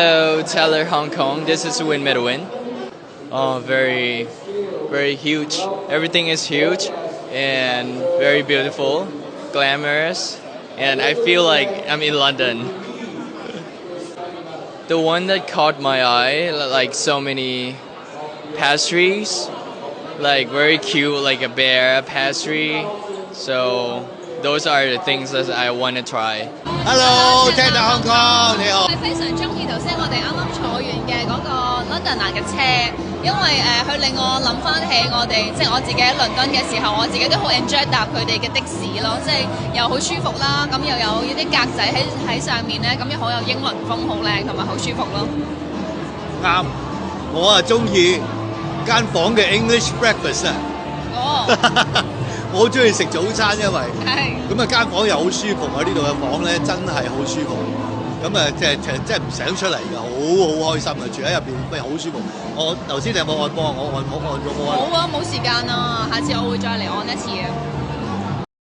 Hello, Teller Hong Kong. This is Win Medwin. Oh, very, very huge. Everything is huge and very beautiful, glamorous, and I feel like I'm in London. The one that caught my eye, like so many pastries, like very cute, like a bear pastry. So those are the things that I want to try. Hello, Teller Hong Kong，你好。係非常中意頭先我哋啱啱坐完嘅嗰個 Londoner 嘅車，因為佢令我諗翻起我哋即係我自己喺倫敦嘅時候，我自己都好 enjoy 搭佢哋嘅的士咯，即係又好舒服啦，咁又有啲格仔喺上面咧，咁又好有英倫風，好靚同埋好舒服咯。啱，我啊中意間房嘅 English breakfast 啊。哦。我好中意食早餐，因為係咁啊間房又好舒服啊！呢度嘅房咧真係好舒服，咁啊即係唔想出嚟嘅，好開心啊！住喺入邊咩好舒服。我頭先你有冇按摩啊？我按咗摩啊。冇啊，冇時間啊，下次我會再嚟按一次嘅。